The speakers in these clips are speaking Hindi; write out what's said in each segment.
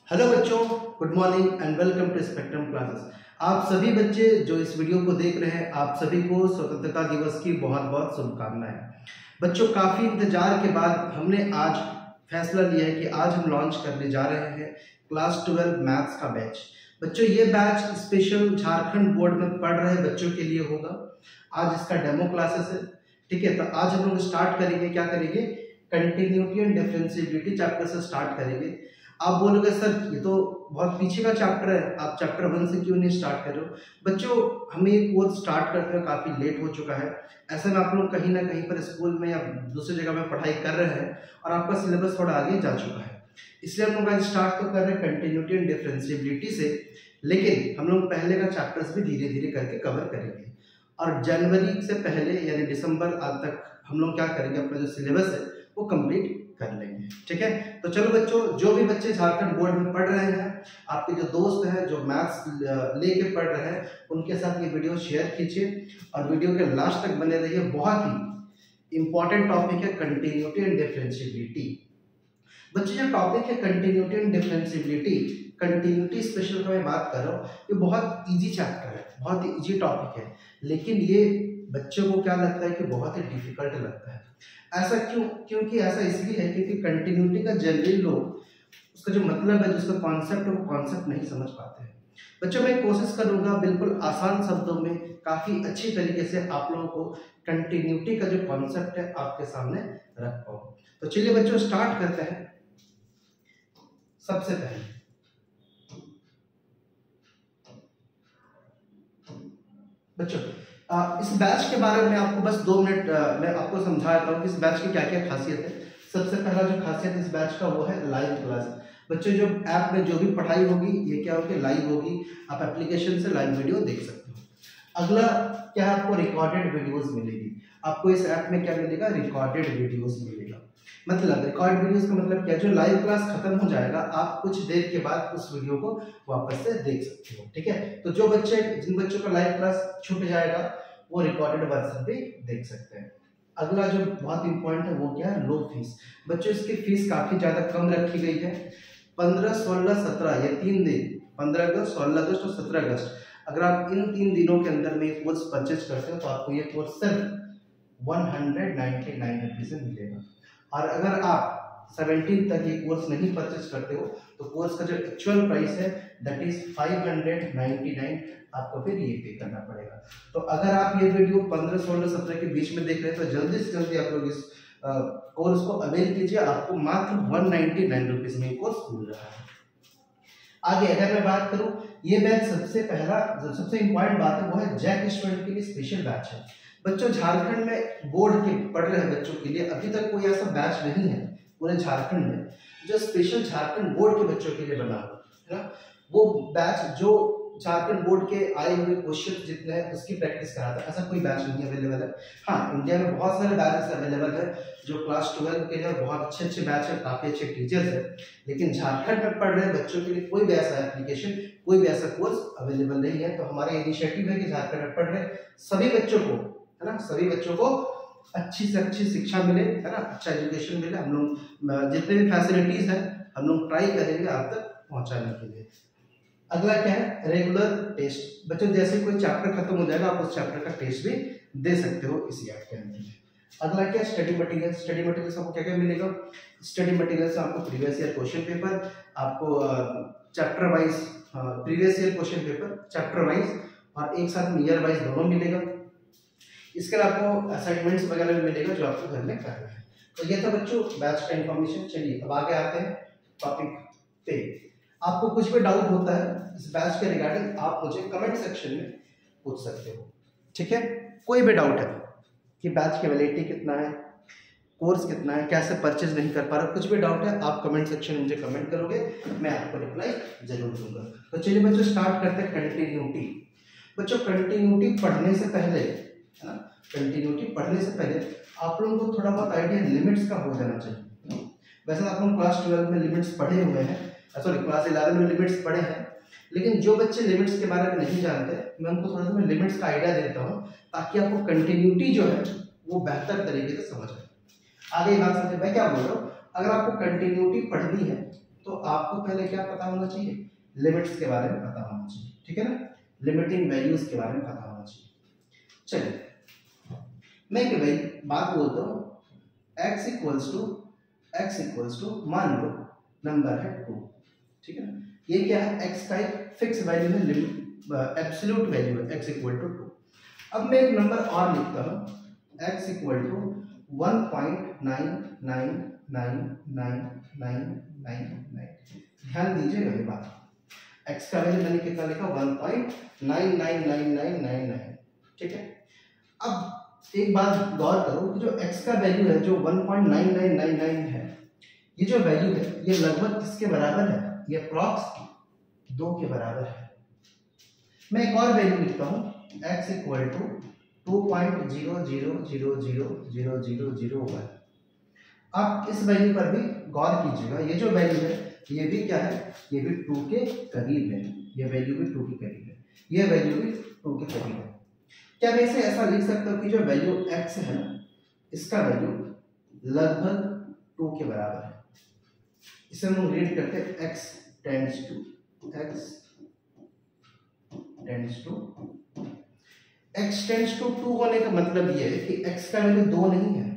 हेलो बच्चों, good morning and welcome to spectrum classes. आप सभी बच्चे जो इस वीडियो को देख रहे हैं, आप सभी को स्वतंत्रता दिवस की बहुत बहुत शुभकामनाएं। बच्चों, काफ़ी इंतजार के बाद हमने आज फैसला लिया है कि आज हम लॉन्च करने जा रहे हैं क्लास 12 मैथ्स का बैच। बच्चों, ये बैच स्पेशल झारखंड बोर्ड में पढ़ रहे बच्चों के लिए होगा। आज इसका डेमो क्लासेस है, ठीक है। तो आज हम लोग स्टार्ट करेंगे, क्या करेंगे, कंटिन्यूटी एंड डिफरेंशिएबिलिटी चैप्टर से स्टार्ट करेंगे। आप बोलोगे सर ये तो बहुत पीछे का चैप्टर है, आप चैप्टर 1 से क्यों नहीं स्टार्ट कर रहे हो। बच्चों, हमें ये कोर्स स्टार्ट करते हुए काफ़ी लेट हो चुका है। ऐसे में आप लोग कहीं ना कहीं पर स्कूल में या दूसरी जगह में पढ़ाई कर रहे हैं और आपका सिलेबस थोड़ा आगे जा चुका है। इसलिए हम लोग आज स्टार्ट तो कर रहे हैं कंटिन्यूटी एंड डिफरेंशिएबिलिटी से, लेकिन हम लोग पहले का चैप्टर्स भी धीरे धीरे करके कवर करेंगे। और जनवरी से पहले यानी दिसंबर आज तक हम लोग क्या करेंगे, अपना जो सिलेबस है वो कंप्लीट कर लेंगे, ठीक है। तो चलो बच्चों, जो भी बच्चे झारखंड बोर्ड में पढ़ रहे हैं, आपके जो दोस्त हैं जो मैथ्स लेके पढ़ रहे हैं, उनके साथ ये वीडियो शेयर कीजिए और वीडियो के लास्ट तक बने रहिए। बहुत ही इंपॉर्टेंट टॉपिक है कंटिन्यूटी एंड डिफरेंशिएबिलिटी। बच्चों, जो टॉपिक है continuity and differentiability, continuity special का मैं बात कर रहा हूँ, ये बहुत इजी चैप्टर है, बहुत ही इजी टॉपिक है, लेकिन ये बच्चों को क्या लगता है कि बहुत ही डिफिकल्ट लगता है। ऐसा क्यों? क्योंकि ऐसा इसलिए है क्योंकि कंटिन्यूटी का जनरली लोग उसका जो मतलब है, जिसका कॉन्सेप्ट है, वो कॉन्सेप्ट नहीं समझ पाते हैं। बच्चों, मैं कोशिश करूंगा बिल्कुल आसान शब्दों में काफी अच्छी तरीके से आप लोगों को कंटिन्यूटी का जो कॉन्सेप्ट है आपके सामने रख पाऊं। तो चलिए बच्चों, स्टार्ट करते हैं। सबसे पहले बच्चों, इस बैच के बारे में आपको बस 2 मिनट मैं आपको समझा देता हूँ कि इस बैच की क्या क्या खासियत है। सबसे पहला जो खासियत इस बैच का वो है लाइव क्लास। बच्चों, जो ऐप में जो भी पढ़ाई होगी ये क्या होगी, लाइव होगी। आप एप्लीकेशन से लाइव वीडियो देख सकते हो। अगला क्या है, आपको रिकॉर्डेड वीडियोस मिलेगी। आपको इस ऐप में क्या मिलेगा, रिकॉर्डेड वीडियोस मिलेगा। मतलब रिकॉर्ड वीडियोस का मतलब क्या, जो लाइव क्लास खत्म हो जाएगा आप कुछ देर के बाद उस वीडियो को वापस से देख सकते हो, ठीक है। तो जो बच्चे, जिन बच्चों का लाइव क्लास छूट जाएगा वो रिकॉर्डेड वर्जन भी देख सकते हैं। अगला जो बहुत इंपॉर्टेंट है वो क्या है, लो फीस। बच्चों, इसकी फीस काफी ज्यादा कम रखी गई है। 15, 16, 17 ये 3 दिन, 15 अगस्त, 16 अगस्त और 17 अगस्त, अगर आप इन 3 दिनों के अंदर में कोर्स परचेज करते हो तो आपको ये कोर्स सिर्फ 199 रुपीज में मिलेगा। और अगर आप 17 तक ये कोर्स नहीं परचेज करते हो तो कोर्स का जो एक्चुअल प्राइस है दैट इज 599, आपको फिर ये पे करना पड़ेगा। तो अगर आप ये वीडियो 15, 16, 17 के बीच में देख रहे हैं तो जल्दी से जल्दी आप लोग इस कोर्स को अवेल कीजिए। आपको मात्र 199 रुपीज में कोर्स मिल रहा है। आगे अगर मैं बात करूं, ये बैच सबसे पहला जो सबसे इंपॉर्टेंट बात है वो है जैक स्टूडेंट के लिए स्पेशल बैच है। बच्चों, झारखंड में बोर्ड के पढ़ रहे बच्चों के लिए अभी तक कोई ऐसा बैच नहीं है पूरे झारखंड में जो स्पेशल झारखंड बोर्ड के बच्चों के लिए बना हो, है ना। वो बैच जो झारखंड बोर्ड के आए हुए क्वेश्चन जितने हैं उसकी प्रैक्टिस कराता है, ऐसा कोई बैच नहीं अवेलेबल है। हाँ, इंडिया में बहुत सारे बैचेस अवेलेबल है जो क्लास 12 के लिए बहुत अच्छे अच्छे बैच है, काफी अच्छे टीचर्स है, लेकिन झारखंड में पढ़ रहे बच्चों के लिए कोई भी ऐसा एप्लीकेशन, कोई भी ऐसा कोर्स अवेलेबल नहीं है। तो हमारा इनिशिएटिव है कि झारखंड में पढ़ रहे सभी बच्चों को, है ना, सभी बच्चों को अच्छी से अच्छी शिक्षा मिले, है ना, अच्छा एजुकेशन मिले। हम लोग जितने भी फैसिलिटीज हैं हम लोग ट्राई करेंगे आप तक पहुंचाने के लिए। अगला क्या है, रेगुलर टेस्ट। बच्चों, जैसे कोई चैप्टर खत्म हो जाएगा आप उस चैप्टर का टेस्ट भी दे सकते हो इसी ऐप के अंदर। अगला क्या, स्टडी मटेरियल। स्टडी मटेरियल से आपको क्या क्या मिलेगा, स्टडी मटेरियल से आपको प्रीवियस ईयर क्वेश्चन पेपर, आपको chapter wise previous year question paper chapter wise और एक साथ ईयर वाइज दोनों मिलेगा। इसके अलावा आपको असाइनमेंट्स वगैरह भी मिलेगा जो आपको घर में करना है। तो ये था बच्चों बैच का इंफॉर्मेशन। चलिए अब आगे आते हैं टॉपिक पे। आपको कुछ भी डाउट होता है इस बैच के रिगार्डिंग आप मुझे कमेंट सेक्शन में पूछ सकते हो, ठीक है। कोई भी डाउट है कि बैच की वैलिडिटी कितना है, कोर्स कितना है, कैसे परचेज नहीं कर पा रहा, कुछ भी डाउट है आप कमेंट सेक्शन में मुझे कमेंट करोगे, मैं आपको रिप्लाई जरूर दूंगा। तो चलिए बच्चों, स्टार्ट करते हैं कंटिन्यूटी। बच्चों, कंटिन्यूटी पढ़ने से पहले, है ना, कंटिन्यूटी पढ़ने से पहले आप लोगों को थोड़ा बहुत आइडिया लिमिट्स का हो जाना चाहिए। वैसे आप लोग क्लास 12 में लिमिट्स पढ़े हुए हैं, सॉरी क्लास 11 में लिमिट्स पढ़े हैं, लेकिन जो बच्चे लिमिट्स के बारे में नहीं जानते मैं उनको थोड़ा सा मैं लिमिट्स का आइडिया देता हूँ ताकि आपको कंटिन्यूटी जो है वो बेहतर तरीके से समझ आए। आगे बात समझे मैं क्या बोल रहा हूँ, अगर आपको कंटिन्यूटी पढ़नी है तो आपको पहले क्या पता होना चाहिए, लिमिट्स के बारे में पता होना चाहिए, ठीक है ना, लिमिटिंग वैल्यूज के बारे में पता होना चाहिए। चलिए मैं कि भाई बात बोलता हूँ, x इक्वल्स टू मान लो नंबर है 2, ठीक है ना, ये क्या है, x का एक फिक्स वैल्यू है, लिमिट एब्सोल्यूट वैल्यू है x इक्वल टू 2। अब मैं एक नंबर और लिखता हूँ, x इक्वल टू 1.999999। ध्यान दीजिएगा ये बात, x का वैल्यू मैंने कितना लिखा, 1.999999, ठीक है। अब एक बात गौर करो कि जो x का वैल्यू है जो 1.9999 है, ये जो वैल्यू है ये लगभग किसके बराबर है, ये अप्रॉक्स 2 के बराबर है। मैं एक और वैल्यू लिखता हूँ, x इक्वल टू 2.00000001। आप इस वैल्यू पर भी गौर कीजिएगा, ये जो वैल्यू है ये भी क्या है, ये भी 2 के करीब है, ये वैल्यू भी 2 के करीब है, ये वैल्यू भी 2 के करीब है। क्या मैं इसे ऐसा लिख सकता हूँ कि जो वैल्यू x है ना, इसका वैल्यू लगभग 2 के बराबर है। इसे हम रीड करते हैं x टेंड्स टू 2 होने का मतलब ये है कि x का वैल्यू 2 नहीं है,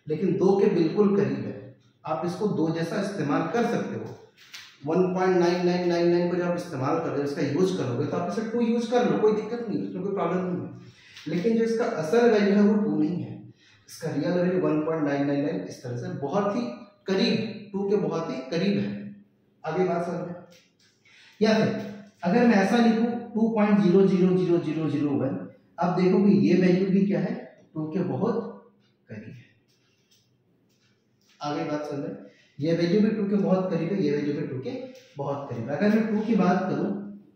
लेकिन 2 के बिल्कुल करीब है। आप इसको 2 जैसा इस्तेमाल कर सकते हो, 1.9999 को जब आप इस्तेमाल कर रहे हो, इसका यूज करोगे तो आप इसे 2 यूज कर लो, कोई दिक्कत नहीं है, उसमें कोई प्रॉब्लम नहीं है। लेकिन जो इसका असल वैल्यू है वो 2 नहीं है, इसका रियल वैल्यू 1.999 इस तरह से बहुत ही करीब, 2 के बहुत ही करीब है। आगे बात समझ, या फिर अगर मैं ऐसा लिखूं 2.000001, अब देखो कि ये वैल्यू भी क्या है, 2 के बहुत करीब है। आगे बात समझ, ये वैल्यू भी 2 के बहुत करीब है, ये वैल्यू भी 2 के बहुत करीब है। अगर मैं 2 की बात करूं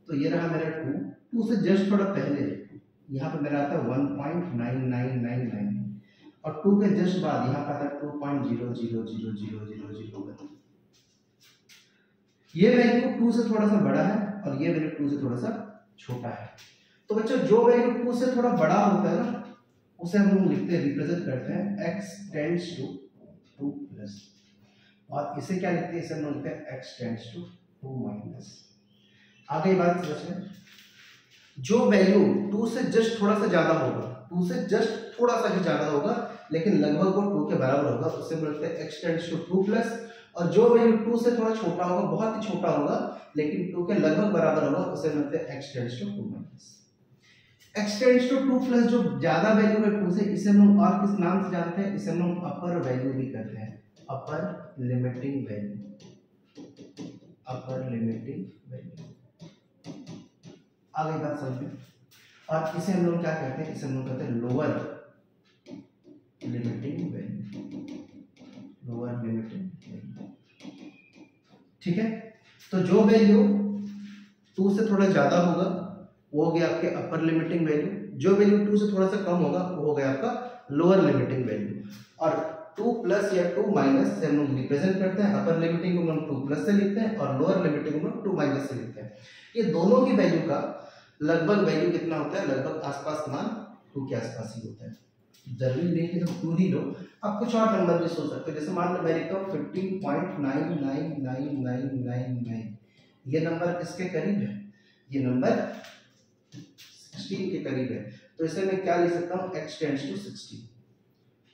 तो ये रहा मेरा 2 से जस्ट थोड़ा पहले यहाँ पे मेरा आता है 1.9999 और 2 के जस्ट बाद यहाँ पर आता है 2.00000001। ये वैल्यू 2 से थोड़ा सा बड़ा है और ये वैल्यू 2 से थोड़ा सा छोटा है। तो बच्चों जो वैल्यू 2 से थोड़ा बड़ा होता है ना, उसे हम लोग लिखते हैं, रिप्रेजेंट करते हैं x टेंड्स टू 2 प्लस, और इसे क्या लिखते हैं, इसे हम लोग लिखते हैं x टेंड्स टू 2 माइनस। आगे बात समझें, जो वैल्यू 2 से जस्ट थोड़ा सा ज्यादा होगा, 2 से जस्ट थोड़ा सा ही ज्यादा होगा लेकिन लगभग वो 2 के बराबर होगा, उसे हम लिखते हैं x टेंड्स टू 2 प्लस। और जो वैल्यू 2 से थोड़ा छोटा होगा, बहुत ही छोटा होगा लेकिन 2 के लगभग बराबर होगा, उसे हम लिखते हैं x tends to 2 minus. x tends to 2 plus जो ज्यादा वैल्यू है 2 से, इसे हम लोग और किस नाम से जानते हैं, इसे हम लोग अपर वैल्यू भी कहते हैं, अपर लिमिटिंग वैल्यू, अपर लिमिटिंग वैल्यू। आगे बात समझिए, और इसे हम लोग क्या कहते हैं, इसे हम लोग कहते हैं lower limiting value, lower limiting value, ठीक है। तो जो वैल्यू 2 से थोड़ा ज्यादा होगा वो हो गया आपके अपर लिमिटिंग वैल्यू, जो वैल्यू 2 से थोड़ा सा कम होगा वो हो गया आपका लोअर लिमिटिंग वैल्यू। और 2 प्लस या 2 माइनस से हम लोग रिप्रेजेंट करते हैं, अपर लिमिटिंग को हम 2 प्लस से लिखते हैं और लोअर लिमिटिंग को हम 2 माइनस से लिखते हैं। ये दोनों की वैल्यू का लगभग वैल्यू कितना होता है, लगभग आसपास मान 2 के आसपास ही होता है। जरूरी नहीं कि तुम 2 ही लो, आप कुछ और नंबर भी सोच सकते हो, जैसे मान लो मैं लिखता हूँ 15.999999, ये नंबर किसके करीब है, ये नंबर 16 के करीब है, तो इसे मैं क्या लिख सकता हूँ, x टेंड्स टू 16।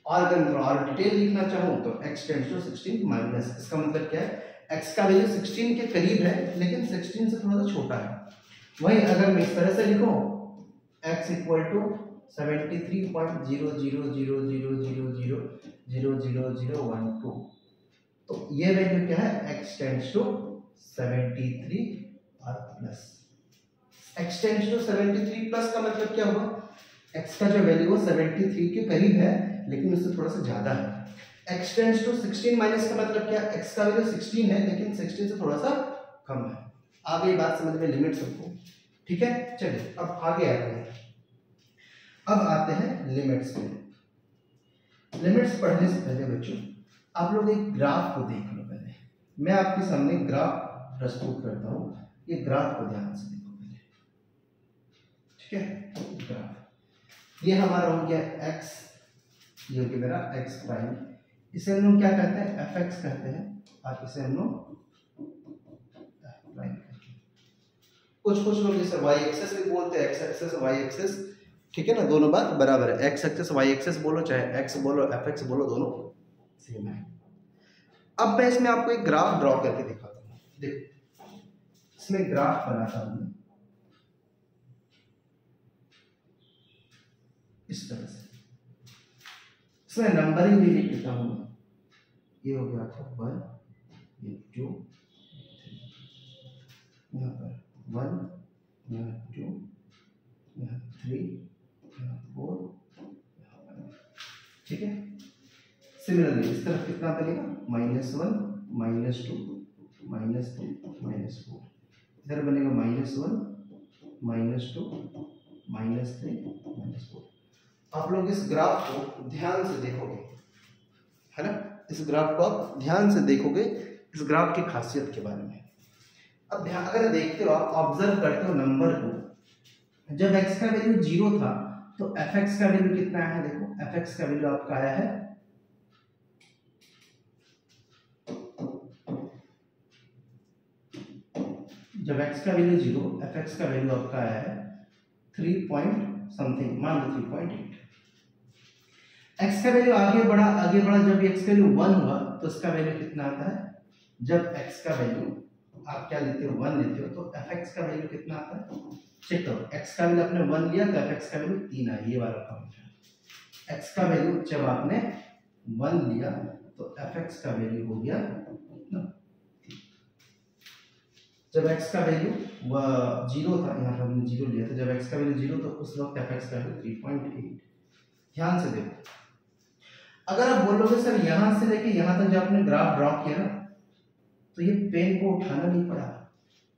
और अगर मैं और डिटेल लिखना चाहूँ तो x टेंड्स टू 16 माइनस, इसका मतलब क्या है, x का वैल्यू 16 के करीब है लेकिन 16 से थोड़ा सा छोटा है। वहीं अगर मैं इस तरह से लिखूं x इक्वल टू 73.000000000012, तो ये वैल्यू क्या है, x टेंड्स टू 73 और plus. x tends to 73 plus का मतलब क्या हुआ, x का जो वैल्यू है 73 के करीब है लेकिन उससे थोड़ा सा ज्यादा है। x टेंड्स टू 16 माइनस का मतलब क्या, x का वैल्यू 16 है लेकिन 16 से थोड़ा सा कम है। आगे ये बात समझ में, लिमिट सबको, ठीक है। चलिए अब आगे आते हैं, अब आते हैं लिमिट्स पे। लिमिट्स पढ़ने से पहले बच्चों आप लोग एक ग्राफ को देख लो। पहले मैं आपके सामने ग्राफ प्रस्तुत करता हूँ, ये ग्राफ को ध्यान से देखो पहले, ठीक है। ग्राफ ये हमारा हो गया x, ये मेरा x प्राइम, इसे हम लोग क्या कहते हैं, fx कहते हैं, और इसे हम लोग कुछ लोग इसे वाई एक्सेस भी बोलते हैं, एक्स एक्सेस वाई एक्सेस, ठीक है ना, दोनों बात बराबर है। एक्स एक्सेस वाई एक्सेस बोलो, चाहे एक्स बोलो एफ एक्स बोलो, दोनों सेम है। अब मैं इसमें आपको एक ग्राफ ड्रॉ करके दिखाता हूँ। देखो इसमें ग्राफ बनाता हूँ इस तरह से, इसमें नंबरिंग भी लिख देता हूँ। ये हो गया आपका 1, ये 2, यहाँ पर 1, यहाँ 2, यहाँ 3, यहाँ 4, ठीक है। सिमिलरली इस तरफ कितना बनेगा, -1, -2, -3, -4, इधर बनेगा -1, -2, -3, -4। आप लोग इस ग्राफ को ध्यान से देखोगे, है ना, इस ग्राफ को आप ध्यान से देखोगे, इस ग्राफ की खासियत के बारे में। अब ध्यान अगर देखते हो, आप ऑब्जर्व करते हो नंबर को, जब x का वैल्यू 0 था तो fx का वैल्यू कितना है, देखो fx का वैल्यू आपका आया है जब x का वैल्यू 0, fx का वैल्यू आपका आया है 3 पॉइंट समथिंग, मान लो 3.8। x का वैल्यू आगे बढ़ा जब x का वैल्यू 1 हुआ तो इसका वैल्यू कितना आता है, जब x का वैल्यू आप क्या लेते हो 1 लेते हो तो fx का वैल्यू कितना आता है, चेक करो। x का वैल्यू आपने 1 लिया तो fx का वैल्यू 3 आया, ये वाला पॉइंट है। x का वैल्यू जब आपने 1 लिया तो fx का वैल्यू हो गया ना, जब x का वैल्यू 0 था, यहाँ पर हमने 0 लिया था, जब x का वैल्यू 0 तो उस वक्त fx का वैल्यू 3.8। ध्यान से देखो, अगर आप बोलोगे सर यहां से लेके यहां तक जब आपने ग्राफ ड्रॉ किया ना तो ये पेन को उठाना नहीं पड़ा,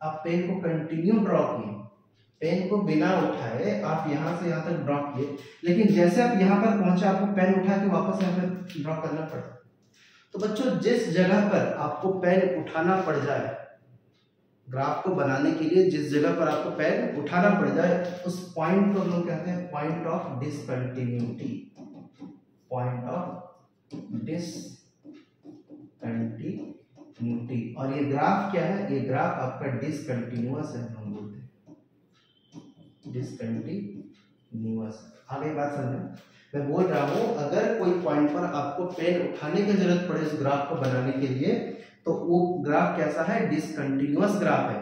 आप पेन को कंटिन्यू ड्रॉ किए, पेन को बिना उठाए आप यहां से यहां तक ड्रॉ किए, लेकिन जैसे आप यहां पर पहुंचे आपको पेन उठा के वापस यहां पर ड्रॉ करना पड़ा। तो बच्चों जिस जगह पर आपको पेन उठाना पड़ जाए ग्राफ को बनाने के लिए, जिस जगह पर आपको पेन उठाना पड़ जाए उस पॉइंट को हम लोग कहते हैं point of discontinuity, point of discontinuity. और ये ग्राफ क्या है, ये ग्राफ आपका डिसकंटिन्यूअस है, हम बोलते हैं डिसकंटिन्यूअस। आगे बात समझे, मैं बोल रहा हूं अगर कोई पॉइंट पर आपको पेन उठाने की जरूरत पड़े इस ग्राफ को बनाने के लिए तो वो ग्राफ कैसा है, डिसकंटिन्यूअस ग्राफ है।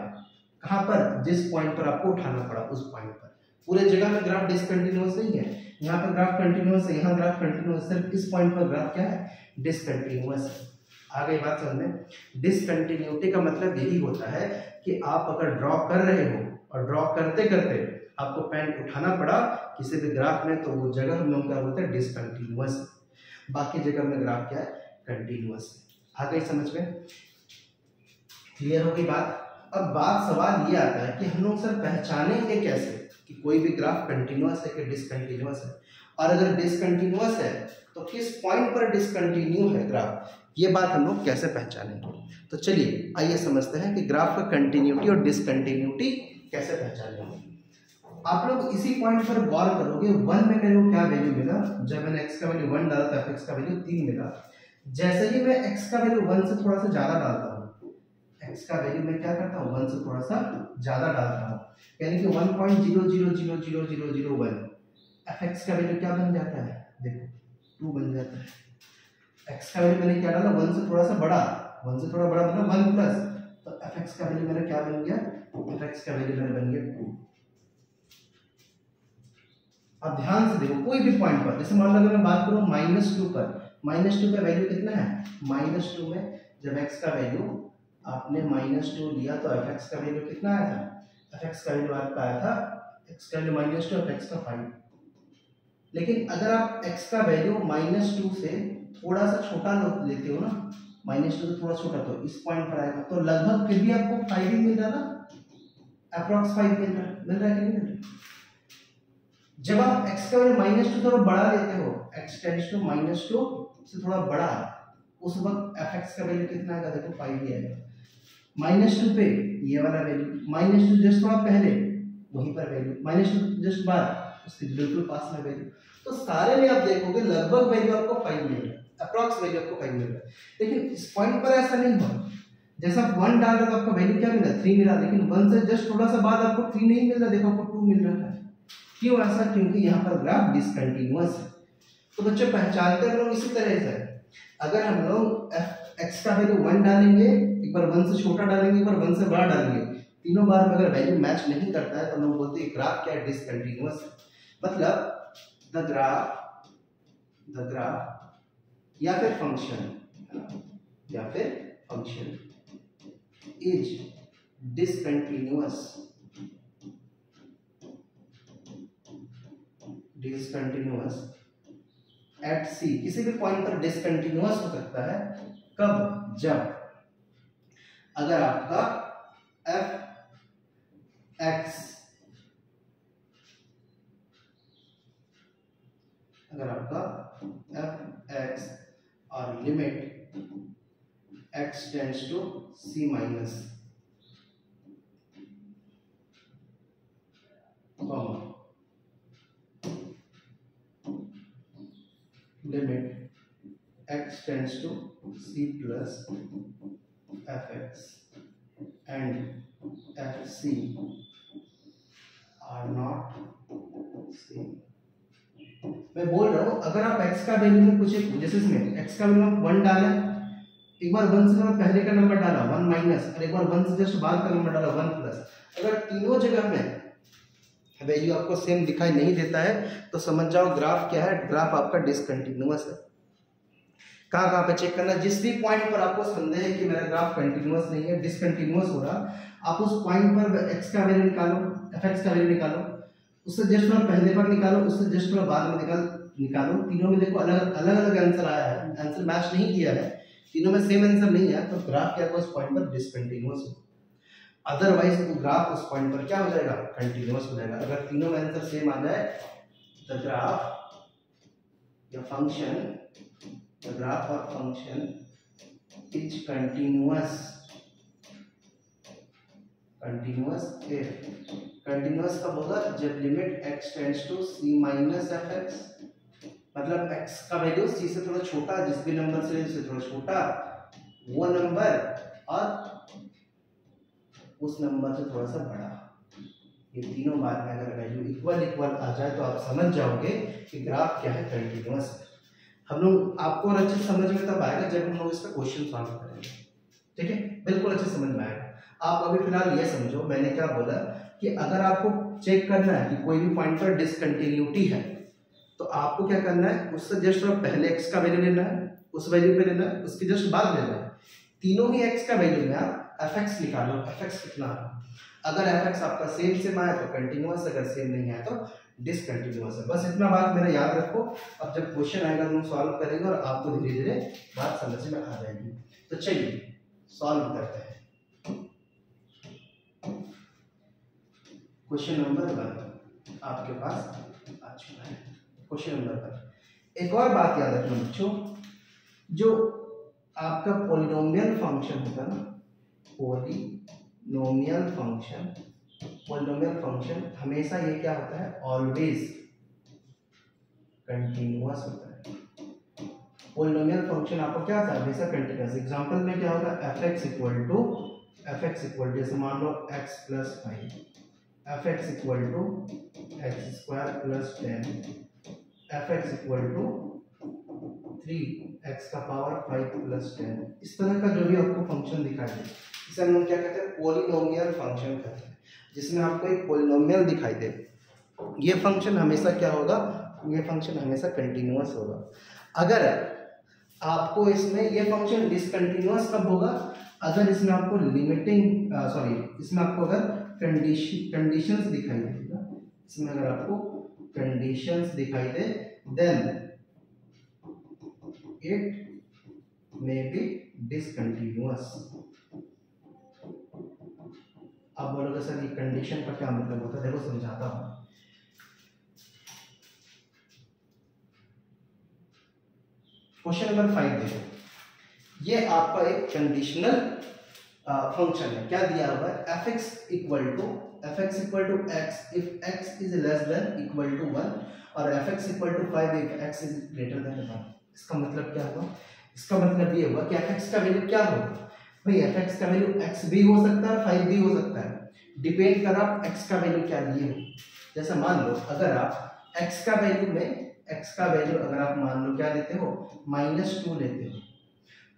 कहां पर, जिस पॉइंट पर आपको उठाना पड़ा उस पॉइंट पर। पूरे जगह में ग्राफ डिसकंटिन्यूअस नहीं है, यहाँ पर ग्राफ कंटिन्यूअस है, यहाँ ग्राफ कंटिन्यूअस, सिर्फ इस पॉइंट पर ग्राफ क्या है, डिसकंटिन्यूअस है। आगे बात समझ में, डिसकंटिन्यूटी का मतलब यही होता है कि आप अगर ड्रॉ कर रहे हो और ड्रॉ करते करते आपको पेन उठाना पड़ा किसी भी ग्राफ में तो वो जगह हम लोग क्या बोलते हैं, डिसकंटिन्यूअस। बाकी जगह में ग्राफ क्या है, कंटिन्यूअस है। आ गई समझ में, क्लियर हो गई बात। अब बात सवाल ये आता है कि हम लोग सर पहचानेंगे कैसे कि कोई भी ग्राफ कंटिन्यूअस है कि डिसकंटिन्यूअस है, और अगर डिसकंटिन्यूअस है तो किस पॉइंट पर डिसकंटिन्यू है ग्राफ, ये बात हम लोग कैसे पहचानेंगे। तो चलिए आइए समझते हैं कि ग्राफ का कंटिन्यूटी और डिसकंटिन्यूटी कैसे पहचानेंगे। आप लोग इसी पॉइंट पर गौर करोगे, 1 में मेरे को क्या वैल्यू मिला, जब मैंने x का वैल्यू 1 डाला तो fx का वैल्यू 3 मिला। जैसे ही मैं x का वैल्यू 1 से थोड़ा सा ज्यादा डालता हूँ, x का वैल्यू मैं क्या करता हूँ 1 से थोड़ा सा ज्यादा डालता हूँ, यानी कि 1.000001 fx का वैल्यू क्या बन जाता है, देखो 2 बन जाता है। x का वैल्यू मैंने क्या डाला 1 से थोड़ा सा बड़ा, 1 से थोड़ा बड़ा मतलब 1 प्लस, तो fx का वैल्यू मेरा क्या बन गया, fx का वैल्यू मेरा बन गया 2। अब ध्यान से देखो, कोई भी पॉइंट पर, जैसे मान लो अगर मैं बात करूं -2 पर, -2 का वैल्यू कितना है, -2 में जब x का वैल्यू आपने -2 लिया तो fx का वैल्यू कितना आया था, fx का वैल्यू आपका आया था, x का वैल्यू -2 fx का 5। लेकिन अगर आप x का वैल्यू -2 से थोड़ा सा छोटा लेते हो ना, -2 से थोड़ा छोटा, तो इस पॉइंट पर आएगा तो लगभग फिर भी आपको 5 ही मिल रहा ना, अप्रॉक्स 5 मिल रहा है कि नहीं मिल रहा। जब आप x का वैल्यू -2 थोड़ा बड़ा लेते हो, x टेंड्स टू -2 से थोड़ा बड़ा, उस वक्त fx का वैल्यू कितना आएगा, देखो 5 ही आएगा। -2 पे ये वाला वैल्यू, -2 जस्ट थोड़ा पहले वहीं पर वैल्यू, -2 जस्ट बाद उसके बिल्कुल पास में वैल्यू, तो सारे में आप देखोगे लगभग वैल्यू आपको 5 मिल रहा है, अप्रॉक्स वैल्यू आपको 5 मिल रहा है। लेकिन इस पॉइंट पर ऐसा नहीं हुआ, जैसा 1 डाल रहे तो आपका वैल्यू क्या मिला 3 मिला, लेकिन 1 से जस्ट थोड़ा सा बाद आपको 3 नहीं मिल रहा, देखो आपको 2 मिल रहा है। क्यों ऐसा? क्योंकि यहाँ पर ग्राफ डिसकंटिन्यूअस है। तो बच्चों पहचानते हम लोग इसी तरह से, अगर हम लोग x का वैल्यू 1 डालेंगे, एक बार 1 से छोटा डालेंगे, एक बार 1 से बड़ा डालेंगे, तीनों बार में अगर वैल्यू मैच नहीं करता है तो हम लोग बोलते हैं ग्राफ क्या है, डिसकंटिन्यूअस है। मतलब द ग्राफ या फिर फंक्शन इज डिसकंटिन्यूअस एट सी, किसी भी पॉइंट पर डिसकंटिन्यूअस हो सकता है। कब? जब अगर आपका f x और limit x tends to c minus limit x tends to c plus fx and fc are not same. मैं बोल रहा हूँ अगर आप x का वैल्यू में कुछ, जैसे इसमें x का वैल्यू 1 डाला, एक बार 1 से पहले का नंबर डाला 1 माइनस, और एक बार 1 से जस्ट बाद का नंबर डाला 1 प्लस, अगर तीनों जगह में वैल्यू आपको सेम दिखाई नहीं देता है तो समझ जाओ ग्राफ क्या है, ग्राफ आपका डिसकंटिन्यूअस है। कहाँ पे चेक करना? जिस भी पॉइंट पर आपको संदेह है कि मेरा ग्राफ कंटिन्यूअस नहीं है, डिसकंटिन्यूअस हो रहा, आप उस पॉइंट पर x का वैल्यू निकालो, fx का वैल्यू निकालो, उससे जस्ट थोड़ा पहले पर निकालो, उससे जस्ट थोड़ा बाद में निकालो, तीनों में देखो अलग अलग आंसर आया है, आंसर मैच नहीं किया है, तीनों में सेम आंसर नहीं है, तो ग्राफ क्या उस पॉइंट पर डिसकंटिन्यूअस हो। अदरवाइज तो ग्राफ उस पॉइंट पर क्या हो जाएगा, कंटिन्यूअस हो जाएगा। अगर तीनों में आंसर सेम आ जाए, द ग्राफ या function, the graph or function is continuous if continuous कब होगा? जब limit x tends to c minus fx, मतलब x का वैल्यू c से थोड़ा छोटा, जिस भी नंबर से थोड़ा छोटा वो नंबर, और उस नंबर से थोड़ा सा बड़ा, ये तीनों बार में अगर वैल्यू इक्वल आ जाए तो आप समझ जाओगे कि ग्राफ क्या है, कंटिन्यूअस है। हम लोग आपको और अच्छे समझ में तब आएगा जब हम लोग इसका क्वेश्चन सॉल्व करेंगे, ठीक है, बिल्कुल अच्छे समझ में आएगा। आप अभी फिलहाल ये समझो मैंने क्या बोला कि अगर आपको चेक करना है कि कोई भी पॉइंट पर डिसकंटिन्यूटी है तो आपको क्या करना है, उससे जस्ट पहले x का वैल्यू लेना है, उस वैल्यू पे लेना है, उसके जस्ट बाद लेना है, तीनों ही x का वैल्यू में आप fx निकालो, fx कितना है। अगर fx आपका सेम आया तो कंटिन्यूअस, अगर सेम नहीं आया तो डिसकंटिन्यूअस है। बस इतना बात मेरा याद रखो, अब जब क्वेश्चन आएगा हम सॉल्व करेंगे और आपको धीरे धीरे बात समझ में आ जाएगी। तो चलिए सॉल्व करते हैं। क्वेश्चन नंबर 1 आपके पास आ चुका है। क्वेश्चन नंबर 1, एक और बात याद रखना बच्चों, जो आपका पॉलिनोमियल फंक्शन होता है ना, पॉलिनोमियल फंक्शन हमेशा ये क्या होता है, ऑलवेज कंटिन्यूअस होता है। पॉलिनोमियल फंक्शन आपको क्या था, हमेशा कंटिन्यूअस। एग्जांपल में क्या होगा, fx इक्वल टू जैसे मान लो x plus 5, fx equal to x square plus 10, fx equal to 3x का पावर 5 प्लस 10। इस तरह का जो भी आपको फंक्शन दिखाई दे, इसे हम लोग क्या कहते हैं, पॉलिनोमियल फंक्शन कहते हैं, जिसमें आपको एक पॉलिनोमियल दिखाई दे। ये फंक्शन हमेशा क्या होगा, ये फंक्शन हमेशा कंटिन्यूअस होगा। अगर आपको इसमें ये फंक्शन डिसकंटिन्यूअस कब होगा, अगर इसमें आपको इसमें आपको अगर कंडीशंस दिखाई देगा, इसमें अगर आपको कंडीशंस दिखाई दे, then it may be discontinuous. आप बोलोगे सर ये कंडीशन का क्या मतलब होता है, देखो समझाता हूं। क्वेश्चन नंबर 5 देखो, ये आपका एक कंडीशनल फंक्शन है। क्या दिया हुआ है, fx equal to x if x is less than equal to 1 और fx equal to 5 if x is greater than 1। इसका मतलब क्या हुआ, इसका मतलब ये हुआ कि fx का वैल्यू क्या होगा, भाई एफ एक्स का वैल्यू एक्स भी हो सकता है, 5 भी हो सकता है, डिपेंड कर आप एक्स का वैल्यू क्या लिए हो। जैसे मान लो अगर आप एक्स का वैल्यू अगर आप मान लो क्या लेते हो, -2 लेते हो,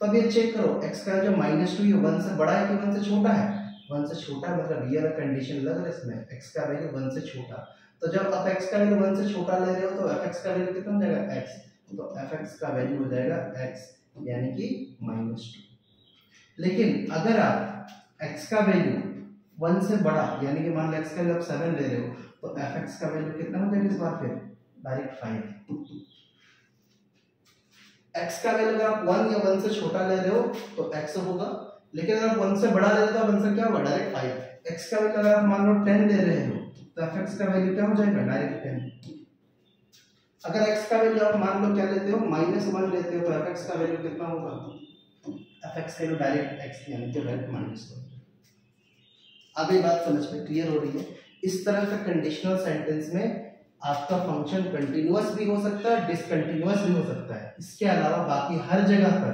तो अब ये चेक करो एक्स का जो -2 ये 1 से बड़ा है कि 1 से छोटा है, 1 से छोटा है, मतलब ये वाला कंडीशन लग रहा है इसमें एक्स का वैल्यू 1 से छोटा। तो जब आप एक्स का वैल्यू 1 से छोटा ले रहे हो तो एफ एक्स का वैल्यू कितना हो जाएगा, एक्स, तो एफ एक्स का वैल्यू हो जाएगा एक्स यानी कि -2। लेकिन अगर आप x का वैल्यू 1 से बड़ा यानी कि मान लो x का वैल्यू आप 7 ले रहे हो तो fx का वैल्यू कितना हो जाएगा इस बार, फिर डायरेक्ट 5। x का वैल्यू अगर आप 1 या 1 से छोटा ले रहे हो तो x होगा, लेकिन अगर आप 1 से बड़ा ले रहे हो तो 1 से क्या होगा, डायरेक्ट 5। x का वैल्यू अगर आप मान लो 10 ले रहे हो तो fx का वैल्यू क्या हो जाएगा, डायरेक्ट 10। अगर x का वैल्यू आप मान लो क्या लेते हो, -1 लेते हो तो fx का वैल्यू कितना होगा, fx का वैल्यू डायरेक्ट x यानी कि डायरेक्ट -1। अब ये बात समझ में क्लियर हो रही है। इस तरह का कंडीशनल सेंटेंस में आपका फंक्शन कंटीन्यूअस भी हो सकता है, डिसकंटीन्यूअस भी हो सकता है। इसके अलावा बाकी हर जगह पर,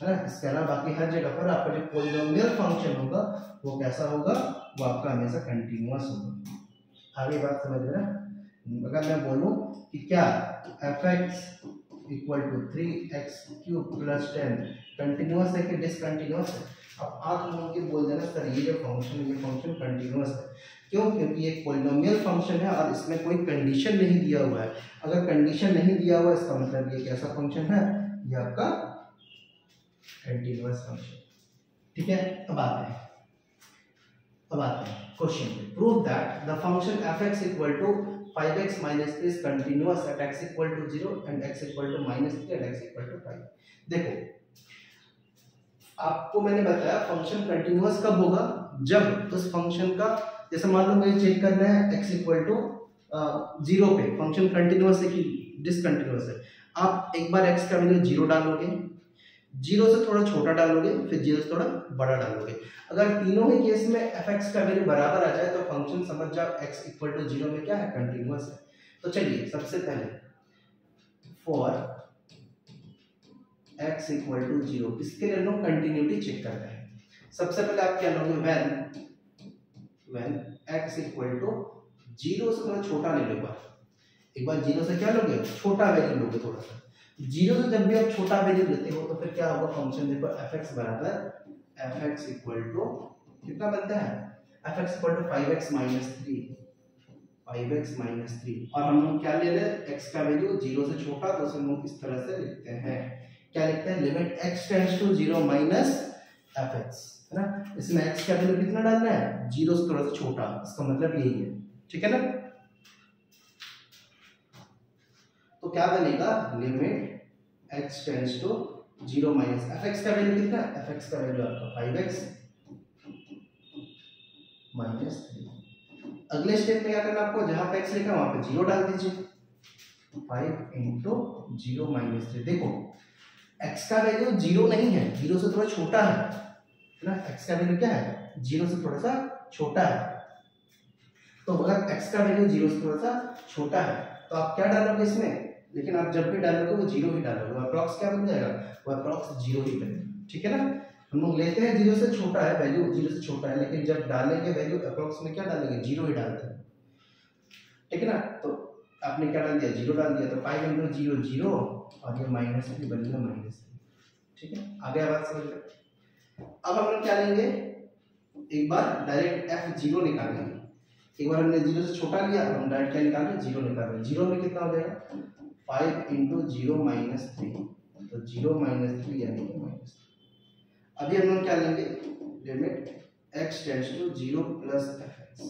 है ना, इसके अलावा बाकी हर जगह पर आपका जो पॉलिनोमियल फंक्शन होगा वो कैसा होगा, वो आपका हमेशा कंटीन्यूअस होगा। आगे बात समझ में ना। अगर मैं बोलूं कि क्या fx equal to 3x³ + 10 continuous है कि डिसकंटीन्यूअस है, अब आंख मूंद के बोल देना सर ये फंक्शन कंटीन्यूअस है। क्यों, क्योंकि ये पॉलिनोमियल फंक्शन है और इसमें कोई कंडीशन नहीं दिया हुआ है। अगर कंडीशन नहीं दिया हुआ इसका मतलब ये कैसा फंक्शन है, ये आपका कंटीन्यूअस फंक्शन। ठीक है, अब आते हैं क्वेश्चन पे। Prove that the function fx equal to 5x - 3 is continuous at x equal to 0 and x equal to -3 and x equal to 5। देखो आपको मैंने बताया फंक्शन कंटीन्यूअस कब होगा, जब उस फंक्शन का, जैसे मान लो मुझे चेक करना है x इक्वल टू 0 पे फंक्शन कंटीन्यूअस है कि डिसकंटीन्यूअस है। आप एक बार x का वैल्यू 0 डालोगे, 0 से थोड़ा छोटा डालोगे, फिर 0 से थोड़ा बड़ा डालोगे। अगर तीनों ही केस में fx का वैल्यू बराबर आ जाए तो फंक्शन समझ जाओ x इक्वल टू 0 में क्या है, कंटीन्यूअस है। तो चलिए सबसे पहले फॉर x इक्वल टू 0 इसके लिए लोग कंटिन्यूटी चेक करते हैं। सबसे पहले आप क्या लोगे, व्हेन x इक्वल टू 0 से थोड़ा छोटा ले लो। एक बार 0 से क्या लोगे, छोटा वैल्यू लोगे थोड़ा सा। 0 से जब भी आप छोटा वैल्यू लेते हो तो फिर क्या होगा, फंक्शन देखो fx बराबर fx इक्वल टू कितना बनता है, fx इक्वल टू 5x - 3 और हम लोग क्या ले रहे हैं, x का वैल्यू 0 से छोटा, तो उसे हम लोग इस तरह से लिखते हैं, क्या लिखते हैं, limit x tends to 0 minus fx, है ना। इसमें x का वैल्यू कितना डालना है, 0 से थोड़ा सा छोटा, इसका मतलब यही है, ठीक है ना। तो क्या बनेगा, limit x tends to 0 minus fx का वैल्यू कितना, fx का वैल्यू आपका 5x - 3। अगले स्टेप में क्या करना आपको, जहां पे x लिखा वहां पे 0 डाल दीजिए, 5 × 0 - 3। देखो x का वैल्यू 0 नहीं है, 0 से थोड़ा छोटा है ना, x का वैल्यू क्या है, 0 से थोड़ा सा छोटा है। तो अगर x का वैल्यू 0 से थोड़ा सा छोटा है तो आप क्या डालोगे इसमें, लेकिन आप जब भी डालोगे वो 0 ही डालोगे, अप्रॉक्स क्या बन जाएगा, वो अप्रॉक्स 0 ही बनेगा, ठीक है ना। हम लोग लेते हैं 0 से छोटा है, वैल्यू 0 से छोटा है, लेकिन जब डालेंगे वैल्यू अप्रॉक्स में क्या डालेंगे, 0 ही डालते हैं, ठीक है ना। तो आपने क्या डाल दिया, 0 डाल दिया, तो 5 × 0 0 और ये -3 बन गया -3, ठीक है। आगे बात समझ लो। अब हम लोग क्या लेंगे, एक बार डायरेक्ट f0 निकालेंगे। एक बार हमने 0 से छोटा लिया, हम डायरेक्ट क्या निकाल रहे हैं, 0 निकाल रहे हैं। 0 में कितना हो जाएगा, 5 × 0 - 3, तो 0 - 3 यानी कि -3। अभी हम लोग क्या लेंगे, limit x tends to 0 + fx,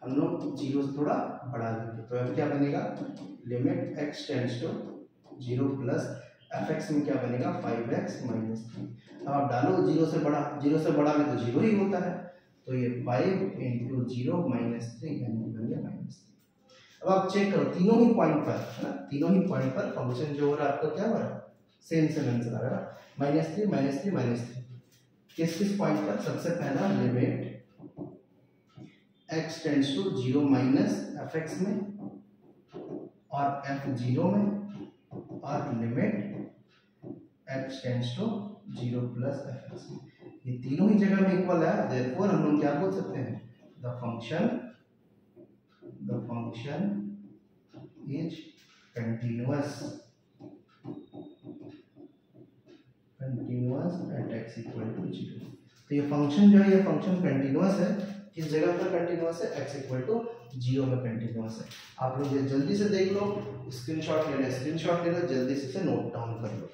हम लोग 0 से थोड़ा बढ़ा लेंगे, तो अब क्या बनेगा, limit x tends to 0 + fx में क्या बनेगा, 5x - 3। अब आप डालो 0 से बड़ा में तो 0 ही होता है, तो ये 5 × 0 - 3 यानी बन गया -3। अब आप चेक करो तीनों ही पॉइंट पर, है ना, तीनों ही पॉइंट पर फंक्शन जो हो रहा है आपका क्या हो रहा है, सेम आंसर आ रहा है, -3 - 3 - 3। किस पॉइंट पर, सबसे पहला limit x tends to 0 minus fx में और f0 में, और limit x tends to 0 + fx में। ये तीनों ही जगह में इक्वल है, देयरफॉर हम लोग क्या बोल सकते हैं, the function is continuous at x equal to 0। तो ये फंक्शन जो है, ये फंक्शन कंटिन्यूअस है, किस जगह पर कंटिन्यूअस है, x इक्वल टू 0 में कंटिन्यूअस है। आप लोग ये जल्दी से देख लो, स्क्रीनशॉट ले लो, जल्दी से इसे नोट डाउन कर लो।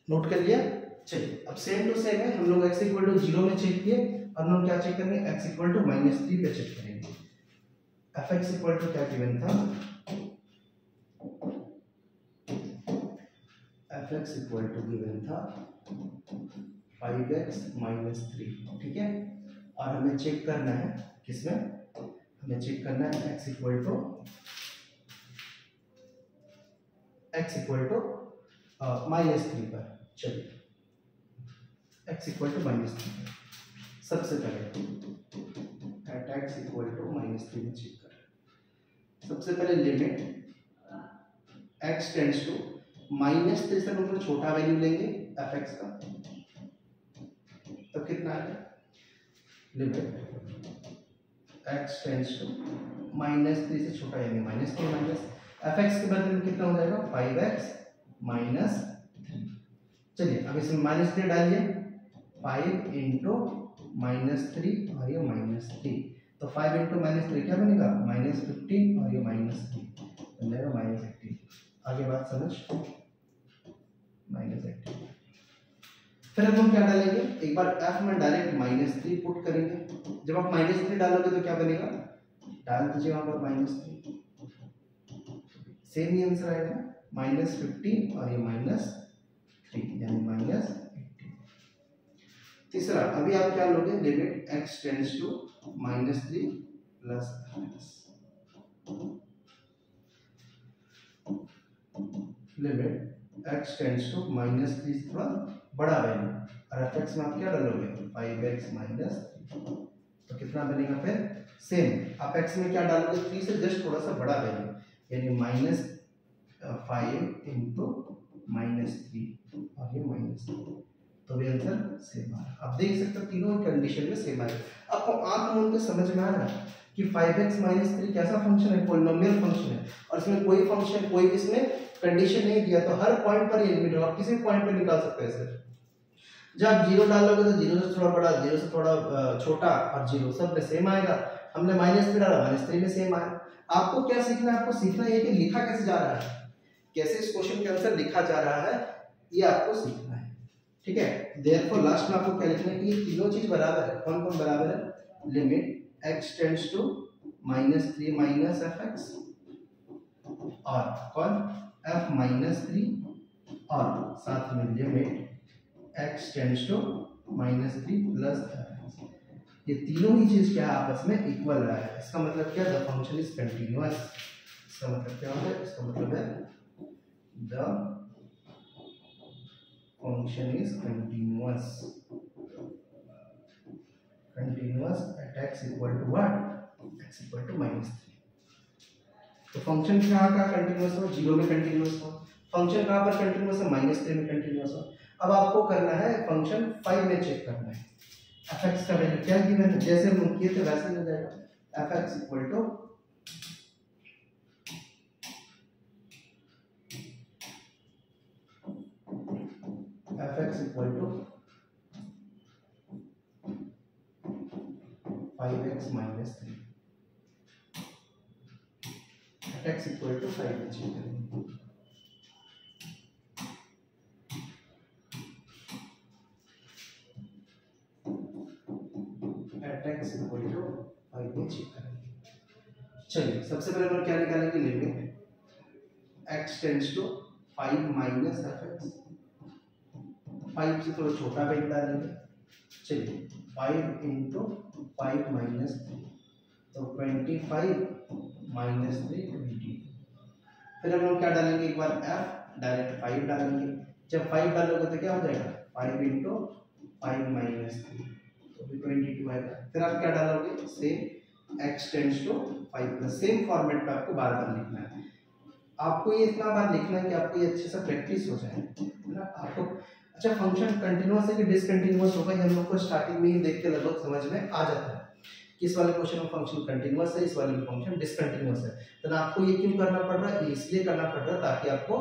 नोट कर लिया? चलिए अब सेम टू सेम है, हम लोग x इक्वल टू 0 में चेक किए, अब हम लोग क्या चेक करेंगे, x इक्वल टू -3 पे चेक करेंगे। fx इक्वल टू क्या गिवन था, fx इक्वल टू गिवन था 5x - 3, ठीक है। और हमें चेक करना है किसमें, हमें चेक करना है x इक्वल टू -3 पर। चलिए x इक्वल टू -3, सबसे पहले एट x इक्वल टू -3 में चेक करें। सबसे पहले लिमिट x टेंड्स टू -3 से हम छोटा वैल्यू लेंगे fx का, तो कितना आएगा, लिमिट x टेंड्स टू -3 से छोटा यानी -3 माइनस fx के बदले में कितना हो जाएगा, 5x -3। चलिए अब इसमें -3 डालिए, 5 इंटू -3 और ये -3, तो 5 इंटू -3 क्या बनेगा, -15 और ये -3 बनेगा -18। आगे बात समझ, -18। फिर अब हम क्या डालेंगे, एक बार f में डायरेक्ट -3 पुट करेंगे। जब आप -3 डालोगे तो क्या बनेगा, डाल दीजिए वहां पर -3, सेम ही आंसर आएगा, -15 और ये -3 यानी -18। तीसरा, अभी आप क्या लोगे, limit x tends to -3 plus limit x tends to -3 से थोड़ा बड़ा वैल्यू, और fx में आप क्या डालोगे, 5x -3, तो कितना बनेगा, फिर सेम आप x में क्या डालोगे, 3 से जस्ट थोड़ा सा बड़ा वैल्यू यानी -5 इंटू -3 और ये -3, तो भी आंसर सेम आ रहा है। आप देख सकते हो तीनों कंडीशन में सेम आएगा। आपको आंख मूंद के समझ में आ रहा है कि 5x -3 कैसा फंक्शन है, पॉलिनोमियल फंक्शन है, और इसमें कोई फंक्शन कोई इसमें कंडीशन नहीं दिया, तो हर पॉइंट पर ये लिमिट हो, आप किसी भी पॉइंट पर निकाल सकते हैं सर। जब आप 0 डालोगे तो 0 से थोड़ा बड़ा, 0 से थोड़ा छोटा और 0 सब में सेम आएगा। हमने -3 डाला, -3 में सेम आया। आपको क्या सीखना है, आपको सीखना है कि लिखा कैसे जा रहा है, कैसे इस क्वेश्चन के आंसर लिखा जा रहा है, ये आपको सीखना है, ठीक है। देयरफॉर लास्ट में आपको क्या लिखना है कि ये तीनों चीज बराबर है। कौन कौन बराबर है, limit x tends to -3 minus fx, और कौन f -3, और साथ में limit x tends to -3 plus fx। ये तीनों ही चीज क्या है, आपस में इक्वल रहा है। इसका मतलब क्या, द फंक्शन इज कंटिन्यूअस। इसका मतलब क्या होता है, इसका मतलब है the function is continuous at x equal to what, x equal to -3। तो फंक्शन कहाँ कहाँ कंटिन्यूअस हो, 0 में कंटिन्यूअस हो, फंक्शन कहाँ पर कंटिन्यूअस है, -3 में कंटिन्यूअस हो। अब आपको करना है फंक्शन 5 में चेक करना है, fx का वैल्यू क्या गिवन है, जैसे हम किए थे वैसे ही हो जाएगा। fx equal to -3 x equal to 5 में चेक करेंगे। x इक्वल टू 5 में चेक करेंगे। चलिए सबसे पहले हम क्या निकालेंगे, limit x tends to 5 minus fx, 5 से थोड़ा छोटा वैल्यू डालेंगे। चलिए 5 इंटू 5 माइनस 3, तो 25 माइनस 3 20। फिर हम लोग क्या डालेंगे, एक बार f डायरेक्ट 5 डालेंगे। जब 5 डालोगे तो क्या हो जाएगा, 5 इंटू 5 माइनस 3, तो भी 22 आएगा। फिर आप क्या डालोगे, same x tends to 5 plus, same format पे आपको बार बार लिखना है। आपको ये इतना बार लिखना है कि आपको ये अच्छे से प्रैक्टिस हो जाए, है ना। आपको अच्छा फंक्शन कंटिन्यूअस है कि डिसकंटिन्यूअस होगा, ये हम लोग को स्टार्टिंग में ही देख के लगभग समझ में आ जाता है। इस वाले क्वेश्चन में फंक्शन कंटिन्यूअस है, इस वाले में फंक्शन डिसकंटिन्यूअस है। तो आपको ये क्यों करना पड़ रहा है, इसलिए करना पड़ रहा है ताकि आपको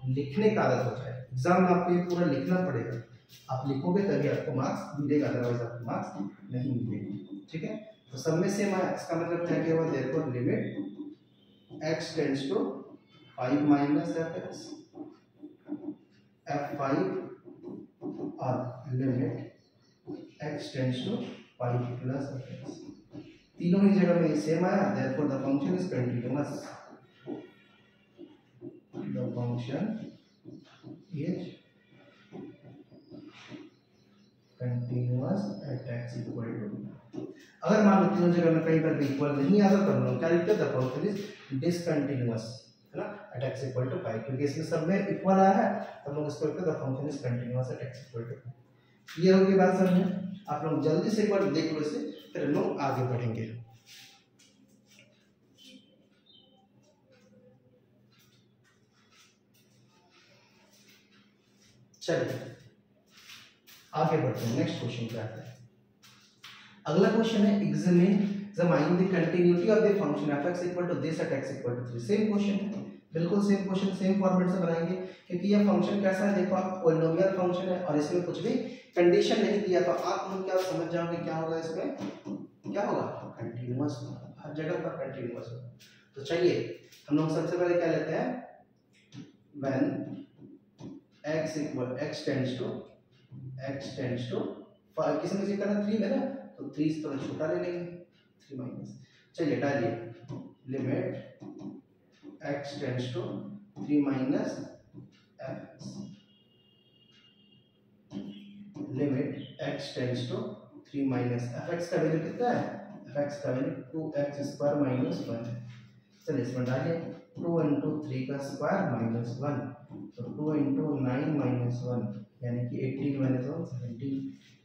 लिखने का आदत हो जाए। एग्जाम में आपको ये पूरा लिखना पड़ेगा, आप लिखोगे तभी आपको मार्क्स मिलेगा, अदरवाइज आपको मार्क्स नहीं मिलेंगे, ठीक है। तो सब में सेम है, इसका मतलब क्या किया हुआ, therefore limit x tends to 5 minus fx f5 और limit x tends to 5 plus fx, तीनों ही जगह में सेम आया, therefore the function is continuous, the function is continuous at x equal to. अगर मान लो तीनों जगह में कहीं पर भी इक्वल नहीं आता तो हम लोग क्या लिखते हैं, द फंक्शन इज डिसकंटिन्यूअस, है ना, एट x इक्वल टू 5, क्योंकि इसमें सब में इक्वल आया है तो हम लोग इसको लिखते हैं the function is continuous at x equal to 5। ये होगी बात समझे। आप लोग जल्दी से एक बार देख लो इसे, फिर हम लोग आगे बढ़ेंगे। चलिए आगे बढ़ते हैं, नेक्स्ट क्वेश्चन पे आते हैं। अगला क्वेश्चन है examine the continuity of the function f(x) equal to this at x equal to 3। Same question है, बिल्कुल सेम क्वेश्चन, सेम फॉर्मेट से बनाएंगे, क्योंकि ये फंक्शन कैसा है, देखो आप पॉलिनोमियल फंक्शन है और इसमें कुछ भी कंडीशन नहीं दिया, तो आप लोग क्या समझ जाओगे क्या होगा, इसमें क्या होगा, कंटिन्यूअस होगा, हर जगह पर कंटिन्यूअस होगा। तो चलिए हम लोग सबसे पहले क्या लेते हैं, व्हेन x टेंड्स टू 5, किसी में से करना 3 है ना, तो 3 थोड़ा छोटा ले लेंगे, 3 माइनस, चलिए डालिए limit x tends to 3 minus f, limit x tends to 3 minus fx का वैल्यू कितना है, fx का वैल्यू 2x स्क्वायर माइनस 1 है। चलिए इसमें डालिए 2 इंटू 3 का स्क्वायर माइनस 1, तो 2 इंटू 9 माइनस 1 यानी कि 18 माइनस 1 17।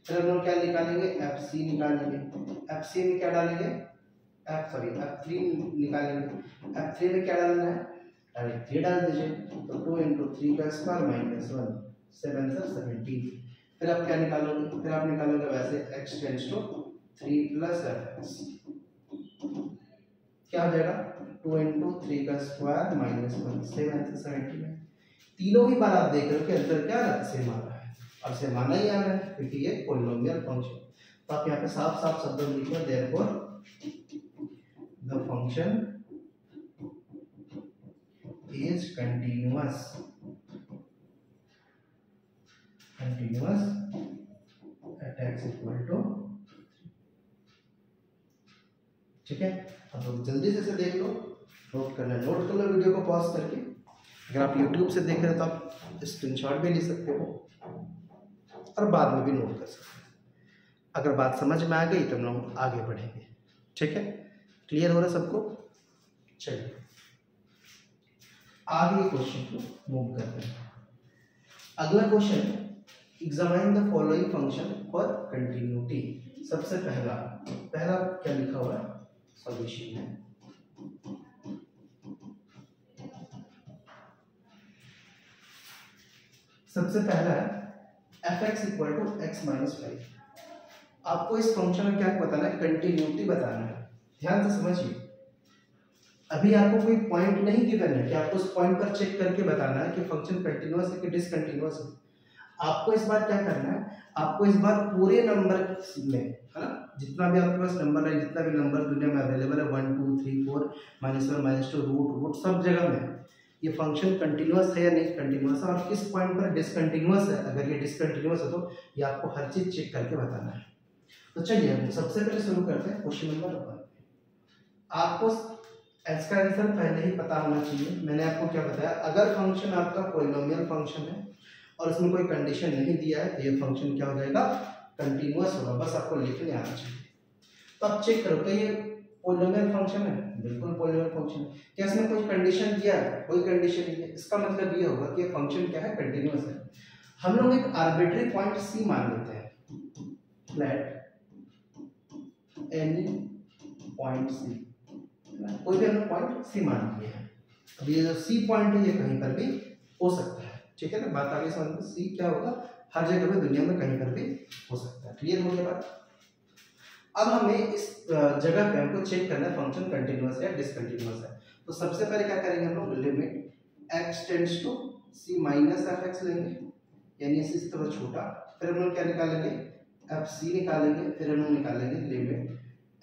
फिर हम लोग क्या निकालेंगे, FC निकालेंगे, FC में क्या डालेंगे, F3 निकालेंगे, F3 में क्या डालना है, डायरेक्ट 3 डाल दीजिए, तो 2 इंटू 3 का स्क्वायर माइनस 1 7 से 17। फिर आप क्या निकालोगे, फिर आप निकालोगे वैसे x tends to 3 plus fx, क्या हो जाएगा 2 इंटू 3 का स्क्वायर माइनस 1 7 से 17। तीनों ही बार आप देख रहे हो कि आंसर क्या है, सेम आ रहा है, और सेम आना ही आ रहा है क्योंकि ये पॉलिनोमियल फंक्शन। तो आप यहाँ पे साफ साफ शब्द में लिखना, therefore the function is continuous at x equal to, ठीक है। अब लोग जल्दी से देख लो, नोट करना है, नोट कर लो वीडियो को पॉज करके। अगर आप YouTube से देख रहे हो तो आप स्क्रीनशॉट भी ले सकते हो और बाद में भी नोट कर सकते हो। अगर बात समझ में आ गई तो हम लोग आगे बढ़ेंगे, ठीक है। क्लियर हो रहा है सबको, चलिए आगे क्वेश्चन को मूव करते हैं। अगला question, examine the following function for continuity. सबसे पहला क्या लिखा हुआ है, सॉल्यूशन है। सबसे पहला है f(x) equal to x minus 5। आपको इस फंक्शन में क्या बताना है, कंटिन्यूटी बताना है। ध्यान से समझिए, अभी आपको कोई पॉइंट नहीं गिवन है कि आपको उस पॉइंट पर चेक करके बताना है कि फंक्शन कंटिन्यूअस है कि डिसकंटिन्यूअस है। आपको इस बार क्या करना है, आपको इस बार पूरे नंबर में, है ना, जितना भी आपके पास नंबर है, जितना भी नंबर दुनिया में अवेलेबल है 1 2 3 4 -1 -2 रूट सब जगह में ये फंक्शन कंटिन्यूअस है या नहीं कंटिन्यूअस है, और किस पॉइंट पर डिसकंटिन्यूअस है। अगर ये डिसकंटिन्यूअस है तो ये आपको हर चीज चेक करके बताना है। तो चलिए हम सबसे पहले शुरू करते हैं क्वेश्चन नंबर 1। आपको इसका आंसर पहले ही पता होना चाहिए। मैंने आपको क्या बताया, अगर फंक्शन आपका पॉलिनोमियल फंक्शन है और उसमें कोई कंडीशन नहीं दिया है तो ये फंक्शन क्या हो जाएगा, कंटिन्यूअस होगा। बस आपको लिखने आना चाहिए। तो आप चेक करो कि ये पॉलिनोमियल फंक्शन है, बिल्कुल पॉलिनोमियल फंक्शन है। क्या इसमें कोई कंडीशन दिया है, कोई कंडीशन नहीं है, इसका मतलब ये होगा कि ये फंक्शन क्या है, कंटिन्यूअस है। हम लोग एक आर्बिट्री पॉइंट C मान लेते हैं, लेट एनी पॉइंट सी, कोई भी हमने पॉइंट सी मान लिया है। अब ये जो सी पॉइंट है ये कहीं पर भी हो सकता है, ठीक है ना, बात आगे समझ में। सी क्या होगा, हर जगह पे दुनिया में कहीं पर भी हो सकता है। क्लियर हो गया बात। अब हमें इस जगह पे हमको चेक करना है फंक्शन कंटिन्यूअस है या डिसकंटिन्यूअस है। तो सबसे पहले क्या करेंगे हम लोग, limit x tends to c minus f x लेंगे, यानी इस तरह छोटा। फिर हम लोग क्या निकालेंगे, एफ सी निकालेंगे। फिर हम लोग निकालेंगे limit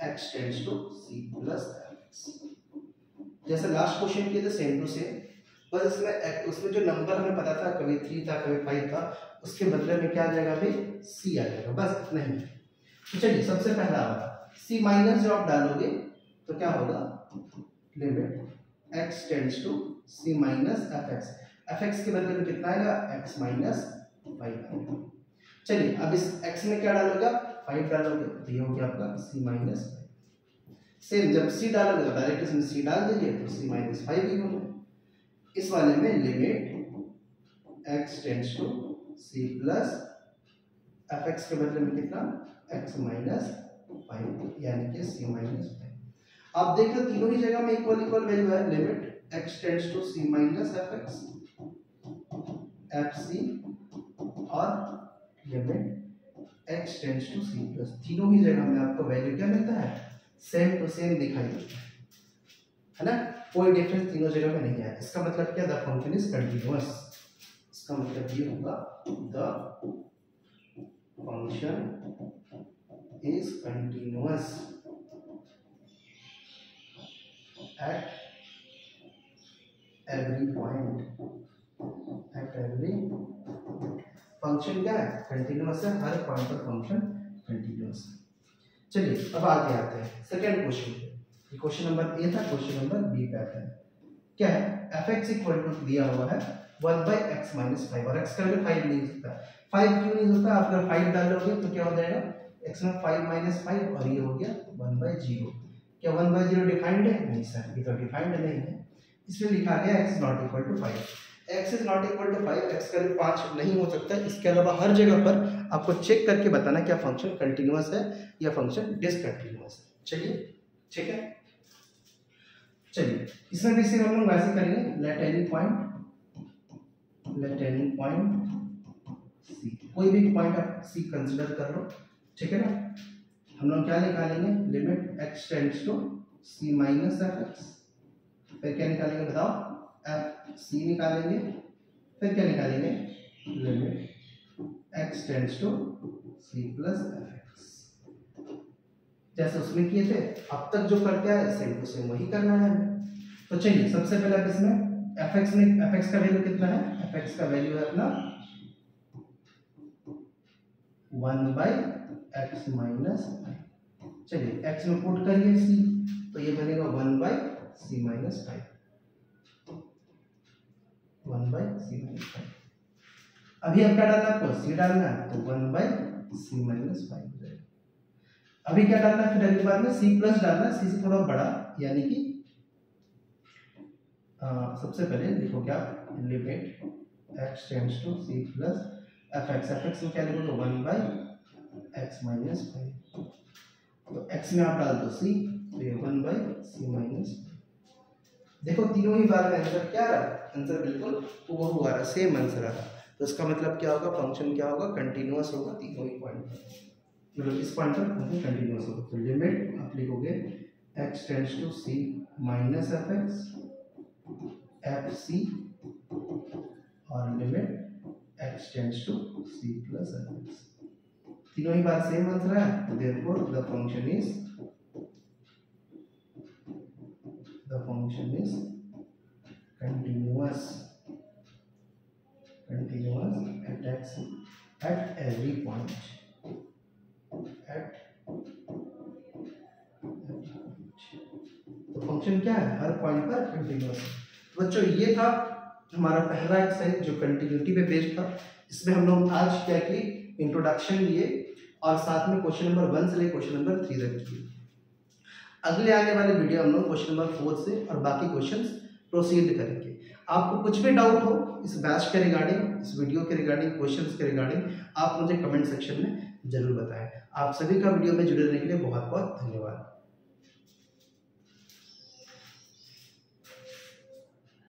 x tends to c plus f x. जैसे लास्ट क्वेश्चन किए थे सेम टू सेम, बस उसमें जो नंबर हमें पता था, कभी 3 था कभी 5 था, उसके बदले में क्या आ जाएगा अभी c आ जाएगा, बस इतना ही। तो चलिए सबसे पहला c माइनस जब आप डालोगे तो क्या होगा, limit x tends to c minus f x. F x के बदले में कितना आएगा, x माइनस 5 आएगा। चलिए अब इस x में क्या डालोगे, 5 डालोगे तो ये हो गया आपका c माइनस 5। सेम जब c डालोगे तो डायरेक्ट इसमें c डाल दीजिए तो c माइनस 5 ही होगा। इस वाले में limit x tends to c plus f x के बदले में कितना, x माइनस 5, यानी कि c माइनस 5। आप देख रहे हो तीनों ही जगह में इक्वल इक्वल वैल्यू है। Limit x tends to c minus f x, f c, और limit x tends to c plus, तीनों ही जगह में आपको वैल्यू क्या मिलता है, सेम टू सेम दिखाई देता है ना, कोई डिफरेंस तीनों जगह में नहीं है। इसका मतलब क्या, द फंक्शन इज कंटिन्यूअस। इसका मतलब ये होगा the function is continuous at every point, at every function क्या है, कंटिन्यूअस है, हर पॉइंट पर फंक्शन कंटिन्यूअस है। चलिए अब आगे आते हैं सेकंड क्वेश्चन पे। ये क्वेश्चन नंबर ए था, क्वेश्चन नंबर बी पे आता है। क्या है, एफ एक्स इक्वल टू दिया हुआ है 1/x माइनस 5, और x का वैल्यू 5 नहीं हो सकता। 5 क्यों नहीं होता, आप अगर 5 डालोगे तो क्या हो जाएगा, x में 5 माइनस 5, और ये हो गया 1/0। क्या 1/0 डिफाइंड है, नहीं सर, ये तो डिफाइंड नहीं है, इसलिए लिखा गया x not equal to 5। x is not equal to 5, x का वैल्यू 5 नहीं हो सकता। इसके अलावा हर जगह पर आपको चेक करके बताना क्या फंक्शन कंटिन्यूअस है या फंक्शन डिसकंटिन्यूअस है। चलिए ठीक है, चलिए इसमें भी सिर्फ हम लोग वैसे करेंगे, लेट एनी पॉइंट सी, कोई भी पॉइंट आप सी कंसीडर कर लो, ठीक है ना। हम लोग क्या निकालेंगे, limit x tends to c minus f x. फिर क्या निकालेंगे बताओ, एफ सी निकालेंगे। फिर क्या निकालेंगे, limit x tends to c plus f x. जैसे उसमें किए थे, अब तक जो करते हैं सेम टू सेम वही करना है हमें। तो चलिए सबसे पहले आप इसमें एफ एक्स का वैल्यू कितना है, एफ एक्स का वैल्यू है अपना 1/x माइनस 5। चलिए x में पुट करिए c, तो ये बनेगा 1/c माइनस 5, 1/c माइनस 5। अभी अब क्या डालना है आपको, c डालना है, तो 1/c माइनस 5 हो जाएगा। अभी क्या डालना है, फिर अगली बार में c प्लस डालना है, c से थोड़ा बड़ा, यानी कि सबसे पहले देखो क्या, limit x tends to c plus f x में क्या लिखोगे, 1/x माइनस 5। तो x में आप डाल दो c, तो ये 1/c माइनस 5। देखो तीनों ही बार में आंसर क्या रहा, आंसर बिल्कुल वो आ रहा, सेम आंसर आ रहा। तो इसका मतलब क्या होगा, फंक्शन क्या होगा, कंटिन्यूअस होगा तीनों ही पॉइंट पर, मतलब इस पॉइंट पर फंक्शन कंटिन्यूअस होगा। तो लिमिट आप लिखोगे x tends to c minus f x, f c, और limit x tends to c plus f x. तीनों ही बार सेम आंसर है, therefore the function is continuous at every point, तो फंक्शन क्या है, हर पॉइंट पर कंटिन्यूअस है। तो बच्चों ये था हमारा पहला एक्सरसाइज जो कंटिन्यूटी पे बेस्ड था। इसमें हम लोग आज क्या की इंट्रोडक्शन लिए और साथ में क्वेश्चन नंबर 1 से लेकर क्वेश्चन नंबर 3 तक किए। अगले आने वाले वीडियो हम लोग क्वेश्चन नंबर 4 से और बाकी क्वेश्चंस प्रोसीड करेंगे। आपको कुछ भी डाउट हो इस बैच के रिगार्डिंग, इस वीडियो के रिगार्डिंग, क्वेश्चंस के रिगार्डिंग, आप मुझे कमेंट सेक्शन में जरूर बताएं। आप सभी का वीडियो में जुड़े रहने के लिए बहुत बहुत धन्यवाद।